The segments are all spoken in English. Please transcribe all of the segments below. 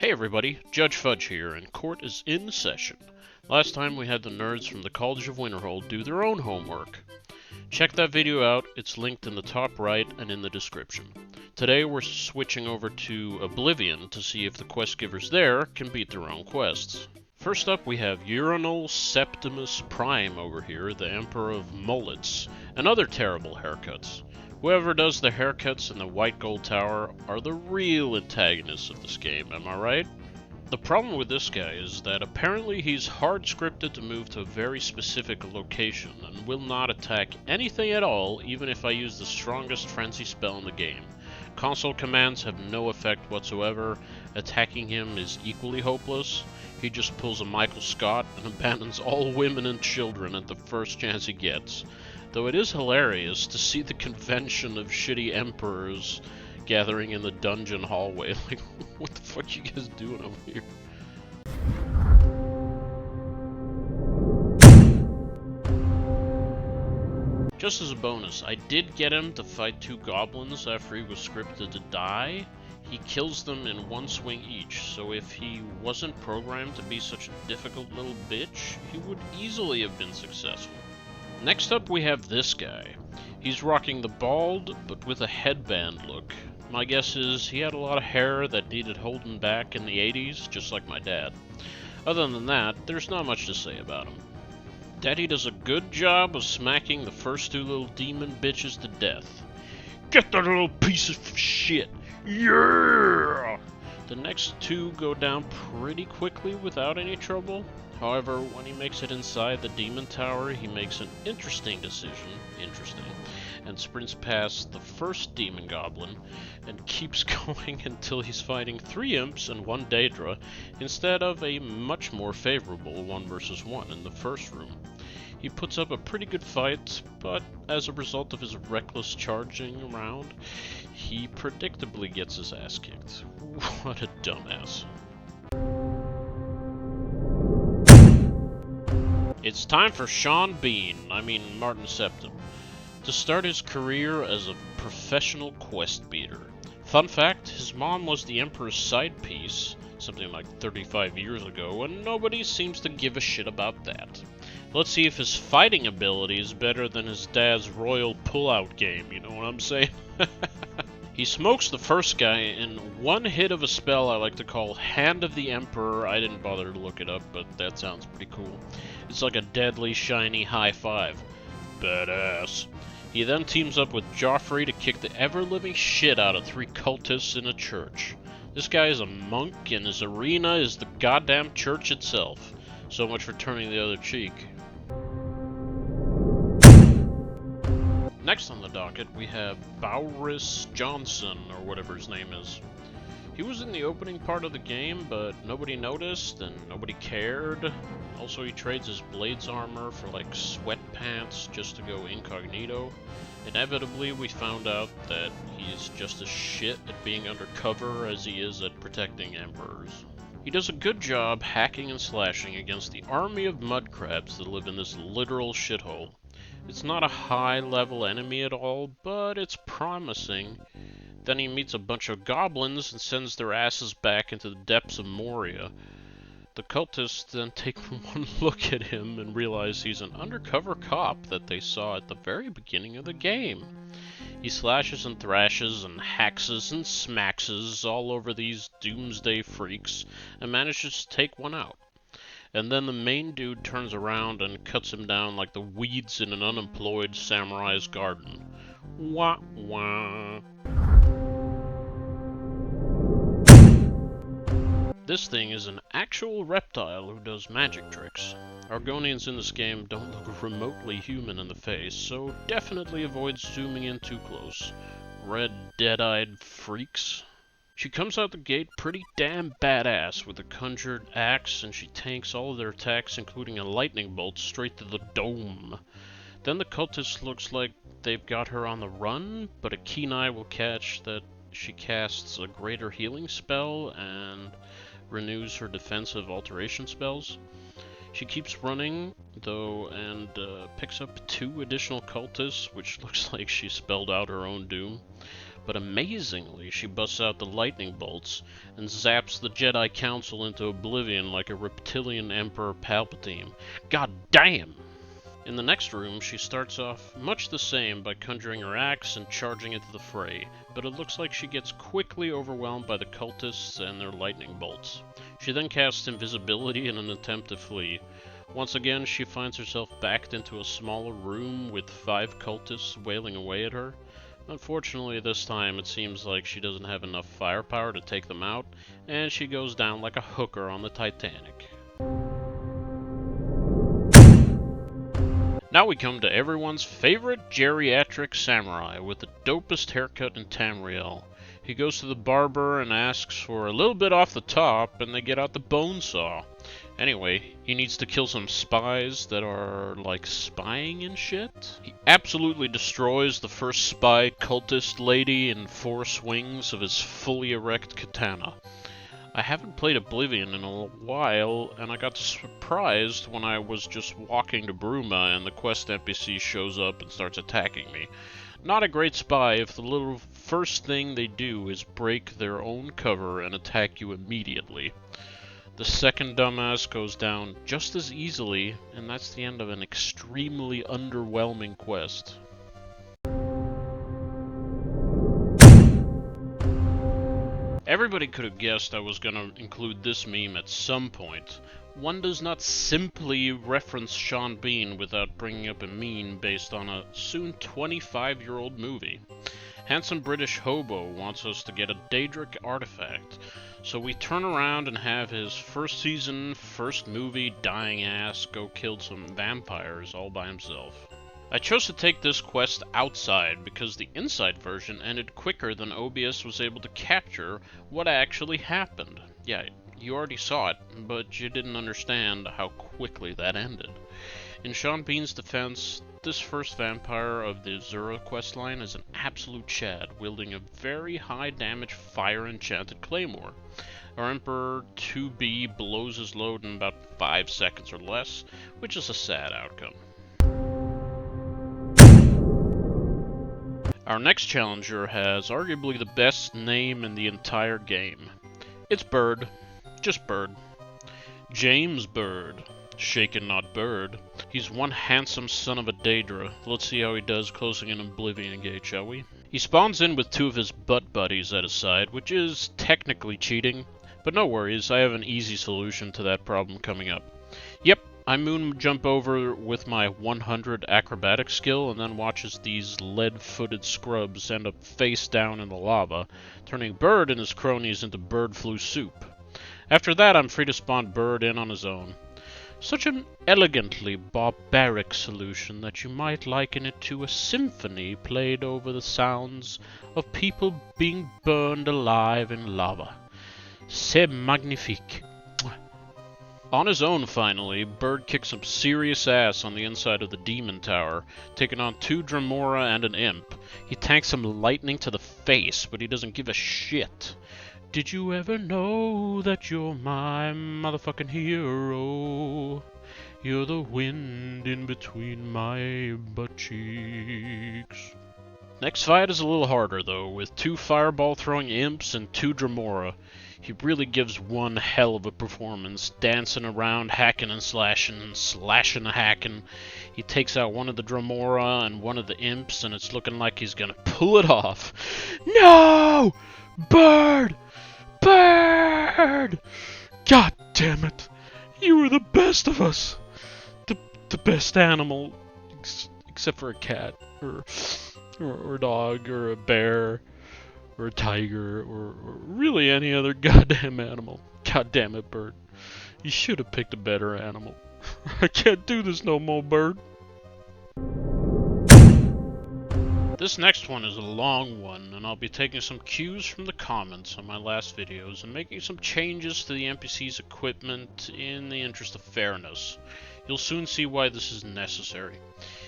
Hey everybody, Judge Fudge here, and court is in session. Last time we had the nerds from the College of Winterhold do their own homework. Check that video out, it's linked in the top right and in the description. Today we're switching over to Oblivion to see if the quest givers there can beat their own quests. First up we have Urinal Septimus Prime over here, the Emperor of Mullets, and other terrible haircuts. Whoever does the haircuts in the White Gold Tower are the real antagonists of this game, am I right? The problem with this guy is that apparently he's hard scripted to move to a very specific location and will not attack anything at all even if I use the strongest frenzy spell in the game. Console commands have no effect whatsoever, attacking him is equally hopeless. He just pulls a Michael Scott and abandons all women and children at the first chance he gets. Though it is hilarious to see the convention of shitty emperors gathering in the dungeon hallway. Like, what the fuck you guys doing over here? Just as a bonus, I did get him to fight two goblins after he was scripted to die. He kills them in one swing each, so if he wasn't programmed to be such a difficult little bitch, he would easily have been successful. Next up we have this guy. He's rocking the bald, but with a headband look. My guess is he had a lot of hair that needed holding back in the 80s, just like my dad. Other than that, there's not much to say about him. Daddy does a good job of smacking the first two little demon bitches to death. Get that little piece of shit! Yeah! The next two go down pretty quickly without any trouble. However, when he makes it inside the demon tower, he makes an interesting decision, and sprints past the first demon goblin, and keeps going until he's fighting 3 imps and 1 Daedra, instead of a much more favorable 1 versus 1 in the first room. He puts up a pretty good fight, but as a result of his reckless charging around, he predictably gets his ass kicked. What a dumbass. It's time for Martin Septim, to start his career as a professional quest beater. Fun fact, his mom was the Emperor's side piece, something like 35 years ago, and nobody seems to give a shit about that. Let's see if his fighting ability is better than his dad's royal pullout game, you know what I'm saying? He smokes the first guy in one hit of a spell I like to call Hand of the Emperor. I didn't bother to look it up, but that sounds pretty cool. It's like a deadly, shiny high five. Badass. He then teams up with Jauffre to kick the ever-living shit out of 3 cultists in a church. This guy is a monk, and his arena is the goddamn church itself. So much for turning the other cheek. Next on the docket, we have Baurus Johnson, or whatever his name is. He was in the opening part of the game, but nobody noticed and nobody cared. Also, he trades his blades armor for like sweatpants just to go incognito. Inevitably, we found out that he's just as shit at being undercover as he is at protecting emperors. He does a good job hacking and slashing against the army of mud crabs that live in this literal shithole. It's not a high-level enemy at all, but it's promising. Then he meets a bunch of goblins and sends their asses back into the depths of Moria. The cultists then take one look at him and realize he's an undercover cop that they saw at the very beginning of the game. He slashes and thrashes and haxes and smaxes all over these doomsday freaks and manages to take one out. And then the main dude turns around and cuts him down like the weeds in an unemployed samurai's garden. Wah wah. This thing is an actual reptile who does magic tricks. Argonians in this game don't look remotely human in the face, so definitely avoid zooming in too close. Red, dead-eyed freaks. She comes out the gate pretty damn badass with a conjured axe, and she tanks all of their attacks, including a lightning bolt, straight to the dome. Then the cultist looks like they've got her on the run, but a keen eye will catch that she casts a greater healing spell and renews her defensive alteration spells. She keeps running, though, and picks up 2 additional cultists, which looks like she spelled out her own doom. but amazingly she busts out the lightning bolts and zaps the Jedi Council into oblivion like a reptilian Emperor Palpatine. God damn! In the next room, she starts off much the same by conjuring her axe and charging into the fray, but it looks like she gets quickly overwhelmed by the cultists and their lightning bolts. She then casts invisibility in an attempt to flee. Once again, she finds herself backed into a smaller room with 5 cultists wailing away at her. Unfortunately, this time it seems like she doesn't have enough firepower to take them out, and she goes down like a hooker on the Titanic. Now we come to everyone's favorite geriatric samurai with the dopest haircut in Tamriel. He goes to the barber and asks for a little bit off the top, and they get out the bone saw. Anyway, he needs to kill some spies that are, like, spying and shit. He absolutely destroys the first spy cultist lady in 4 swings of his fully erect katana. I haven't played Oblivion in a while, and I got surprised when I was just walking to Bruma and the quest NPC shows up and starts attacking me. Not a great spy if the little first thing they do is break their own cover and attack you immediately. The second dumbass goes down just as easily, and that's the end of an extremely underwhelming quest. Everybody could have guessed I was going to include this meme at some point. One does not simply reference Sean Bean without bringing up a meme based on a soon 25-year-old movie. Handsome British hobo wants us to get a Daedric artifact, so we turn around and have his first season, first movie dying ass go kill some vampires all by himself. I chose to take this quest outside because the inside version ended quicker than OBS was able to capture what actually happened. Yeah, you already saw it, but you didn't understand how quickly that ended. In Sean Bean's defense, this first vampire of the Zura questline is an absolute Chad, wielding a very high damage fire-enchanted claymore. Our Emperor 2B blows his load in about 5 seconds or less, which is a sad outcome. Our next challenger has arguably the best name in the entire game. It's Bird. Just Bird. James Bird. Shaken not Bird. He's one handsome son of a Daedra. Let's see how he does closing an Oblivion gate, shall we? He spawns in with 2 of his butt buddies at his side, which is technically cheating, but no worries, I have an easy solution to that problem coming up. Yep, I moon jump over with my 100 acrobatic skill and then watches these lead-footed scrubs end up face down in the lava, turning Bird and his cronies into bird flu soup. After that, I'm free to spawn Bird in on his own. Such an elegantly barbaric solution that you might liken it to a symphony played over the sounds of people being burned alive in lava. C'est magnifique. On his own, finally, Bird kicks some serious ass on the inside of the Demon Tower, taking on 2 Dremora and an Imp. He tanks some lightning to the face, but he doesn't give a shit. Did you ever know that you're my motherfucking hero? You're the wind in between my butt cheeks. Next fight is a little harder, though, with 2 fireball-throwing imps and 2 Dremora. He really gives one hell of a performance, dancing around, hacking and slashing and hacking. He takes out one of the Dremora and one of the imps, and it's looking like he's gonna pull it off. No! Bird! Bird! God damn it! You were the best of us! The best animal, except for a cat, or a dog, or a bear, or a tiger, or really any other goddamn animal. God damn it, Bird. You should have picked a better animal. I can't do this no more, Bird. This next one is a long one, and I'll be taking some cues from the comments on my last videos and making some changes to the NPC's equipment in the interest of fairness. You'll soon see why this is necessary.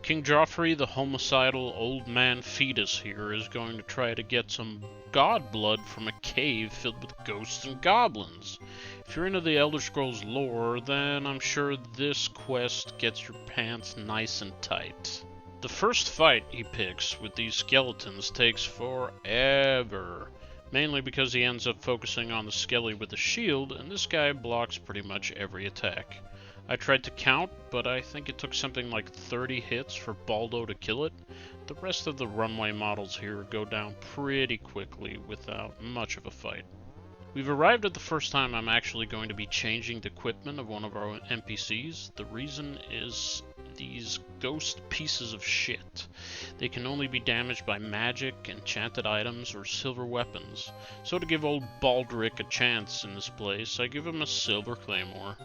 King Jauffre, the homicidal old man fetus here, is going to try to get some god blood from a cave filled with ghosts and goblins. If you're into the Elder Scrolls lore, then I'm sure this quest gets your pants nice and tight. The first fight he picks with these skeletons takes forever, mainly because he ends up focusing on the skelly with the shield, and this guy blocks pretty much every attack. I tried to count, but I think it took something like 30 hits for Baldo to kill it. The rest of the runway models here go down pretty quickly without much of a fight. We've arrived at the first time I'm actually going to be changing the equipment of one of our NPCs. The reason is these ghost pieces of shit. They can only be damaged by magic, enchanted items, or silver weapons. So to give old Baldric a chance in this place, I give him a silver claymore.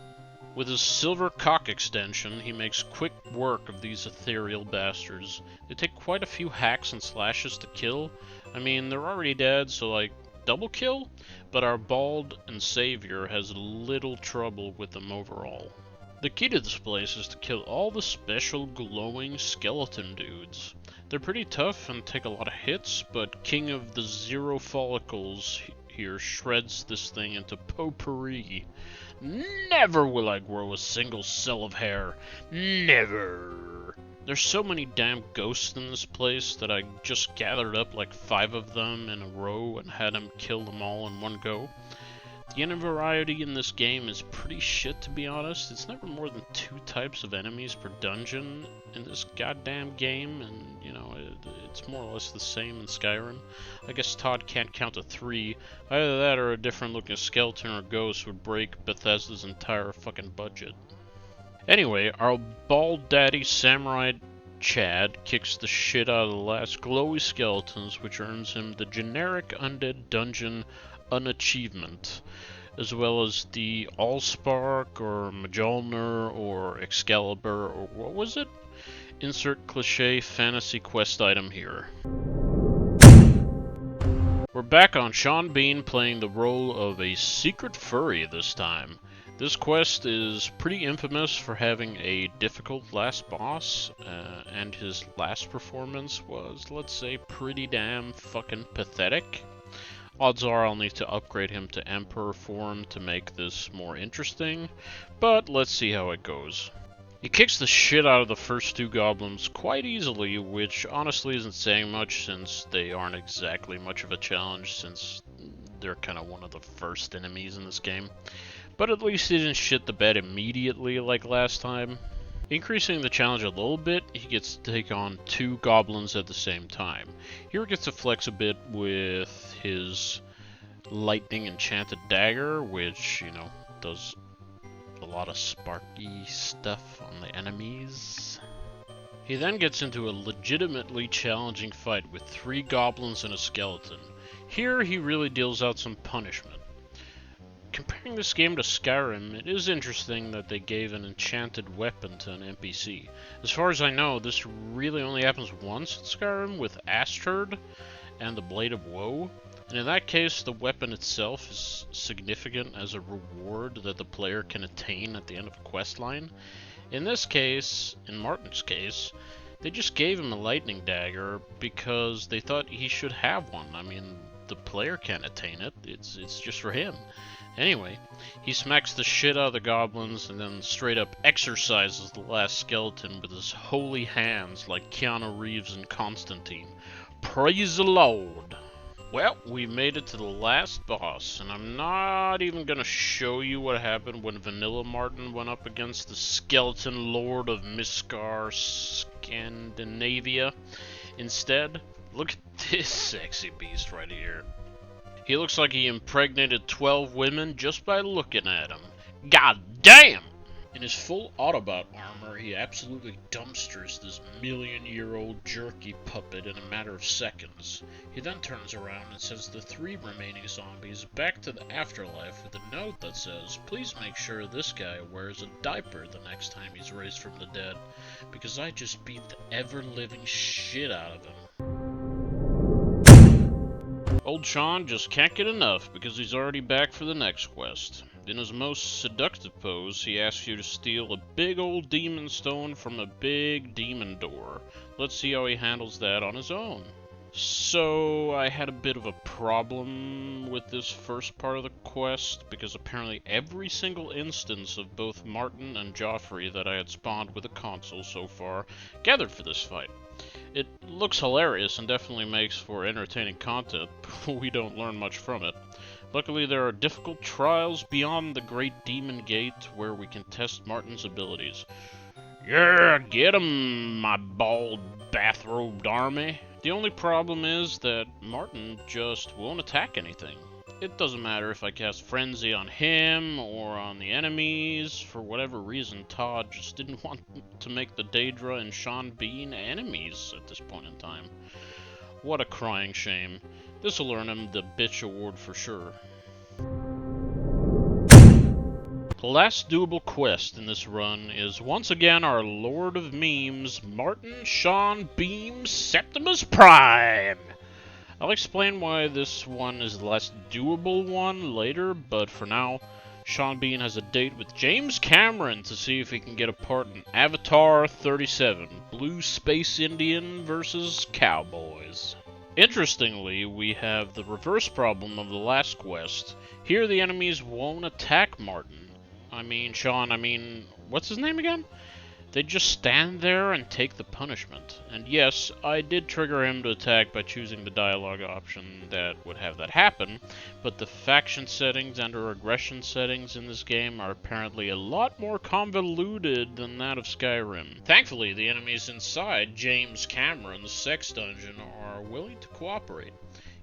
With his silver cock extension, he makes quick work of these ethereal bastards. They take quite a few hacks and slashes to kill. I mean, they're already dead, so like, double kill? But our bald and savior has little trouble with them overall. The key to this place is to kill all the special glowing skeleton dudes. They're pretty tough and take a lot of hits, but King of the Zero Follicles here shreds this thing into potpourri. Never will I grow a single cell of hair. Never. There's so many damn ghosts in this place that I just gathered up like 5 of them in a row and had him kill them all in one go. The enemy variety in this game is pretty shit, to be honest. It's never more than 2 types of enemies per dungeon in this goddamn game, and, you know, it's more or less the same in Skyrim. I guess Todd can't count to 3. Either that or a different looking skeleton or ghost would break Bethesda's entire fucking budget. Anyway, our bald daddy samurai Chad kicks the shit out of the last glowy skeletons, which earns him the generic undead dungeon unachievement, as well as the Allspark or Mjolnir or Excalibur or what was it? Insert cliche fantasy quest item here. We're back on Sean Bean playing the role of a secret furry this time. This quest is pretty infamous for having a difficult last boss, and his last performance was, let's say, pretty damn fucking pathetic. Odds are I'll need to upgrade him to Emperor form to make this more interesting, but let's see how it goes. He kicks the shit out of the first 2 goblins quite easily, which honestly isn't saying much since they aren't exactly much of a challenge since they're kind of one of the first enemies in this game. But at least he didn't shit the bed immediately like last time. Increasing the challenge a little bit, he gets to take on 2 goblins at the same time. Here he gets to flex a bit with his lightning enchanted dagger, which, you know, does a lot of sparky stuff on the enemies. He then gets into a legitimately challenging fight with 3 goblins and a skeleton. Here he really deals out some punishment. Comparing this game to Skyrim, it is interesting that they gave an enchanted weapon to an NPC. As far as I know, this really only happens once in Skyrim with Asterd and the Blade of Woe, and in that case the weapon itself is significant as a reward that the player can attain at the end of a questline. In this case, in Martin's case, they just gave him a lightning dagger because they thought he should have one. I mean, the player can't attain it, it's just for him. Anyway, he smacks the shit out of the goblins and then straight up exorcises the last skeleton with his holy hands like Keanu Reeves and Constantine. Praise the Lord! Well, we made it to the last boss, and I'm not even gonna show you what happened when Vanilla Martin went up against the skeleton lord of Miskar, Scandinavia. Instead, look at this sexy beast right here. He looks like he impregnated 12 women just by looking at him. God damn! In his full Autobot armor, he absolutely dumpsters this million-year-old jerky puppet in a matter of seconds. He then turns around and sends the 3 remaining zombies back to the afterlife with a note that says, "Please make sure this guy wears a diaper the next time he's raised from the dead, because I just beat the ever-living shit out of him." Old Sean just can't get enough because he's already back for the next quest. In his most seductive pose, he asks you to steal a big old demon stone from a big demon door. Let's see how he handles that on his own. So I had a bit of a problem with this first part of the quest, because apparently every single instance of both Martin and Jauffre that I had spawned with a console so far gathered for this fight. It looks hilarious and definitely makes for entertaining content, but we don't learn much from it. Luckily, there are difficult trials beyond the Great Demon Gate where we can test Martin's abilities. Yeah, get him, my bald bathrobed army. The only problem is that Martin just won't attack anything. It doesn't matter if I cast Frenzy on him or on the enemies. For whatever reason, Todd just didn't want to make the Daedra and Sean Bean enemies at this point in time. What a crying shame. This'll earn him the bitch award for sure. The last doable quest in this run is once again our Lord of Memes, Martin Sean Beam Septimus Prime! I'll explain why this one is the last doable one later, but for now, Sean Bean has a date with James Cameron to see if he can get a part in Avatar 37, Blue Space Indian vs. Cowboys. Interestingly, we have the reverse problem of the last quest. Here the enemies won't attack Martin. What's his name again? They just stand there and take the punishment. And yes, I did trigger him to attack by choosing the dialogue option that would have that happen, but the faction settings and or aggression settings in this game are apparently a lot more convoluted than that of Skyrim. Thankfully, the enemies inside James Cameron's sex dungeon are willing to cooperate.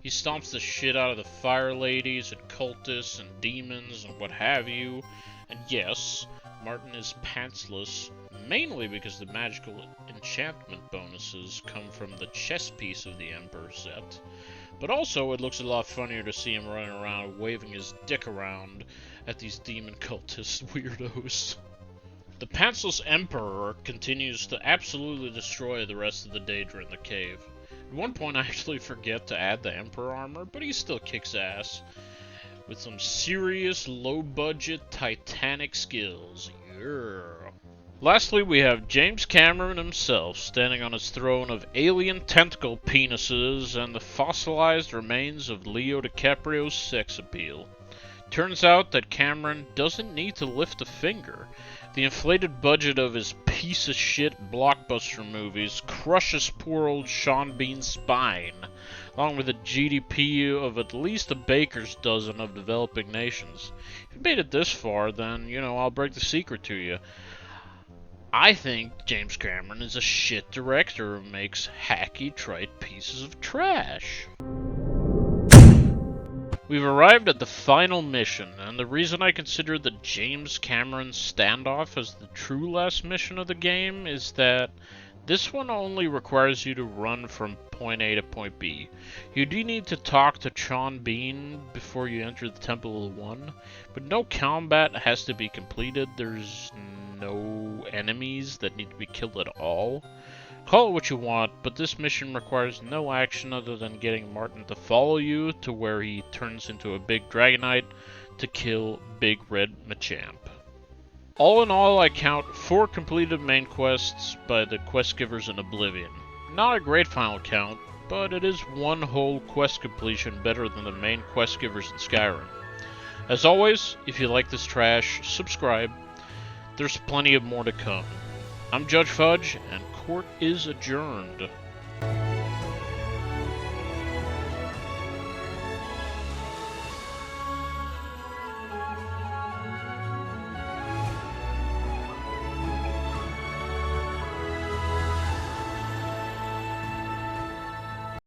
He stomps the shit out of the fire ladies and cultists and demons and what have you. And yes, Martin is pantsless, mainly because the magical enchantment bonuses come from the chess piece of the Emperor set. But also, it looks a lot funnier to see him running around waving his dick around at these demon cultist weirdos. The pantsless Emperor continues to absolutely destroy the rest of the Daedra in the cave. At one point I actually forget to add the Emperor armor, but he still kicks ass. With some serious low-budget Titanic skills. Yeah. Lastly, we have James Cameron himself standing on his throne of alien tentacle penises and the fossilized remains of Leo DiCaprio's sex appeal. Turns out that Cameron doesn't need to lift a finger. The inflated budget of his piece-of-shit blockbuster movies crushes poor old Sean Bean's spine, along with a GDP of at least a baker's dozen of developing nations. If you made it this far, then, I'll break the secret to you. I think James Cameron is a shit director who makes hacky, trite pieces of trash. We've arrived at the final mission, and the reason I consider the James Cameron standoff as the true last mission of the game is that this one only requires you to run from point A to point B. You do need to talk to Sean Bean before you enter the Temple of the One, but no combat has to be completed. There's no enemies that need to be killed at all. Call it what you want, but this mission requires no action other than getting Martin to follow you to where he turns into a big Dragonite to kill Big Red Machamp. All in all, I count 4 completed main quests by the quest givers in Oblivion. Not a great final count, but it is one whole quest completion better than the main quest givers in Skyrim. As always, if you like this trash, subscribe. There's plenty of more to come. I'm Judge Fudge, and court is adjourned.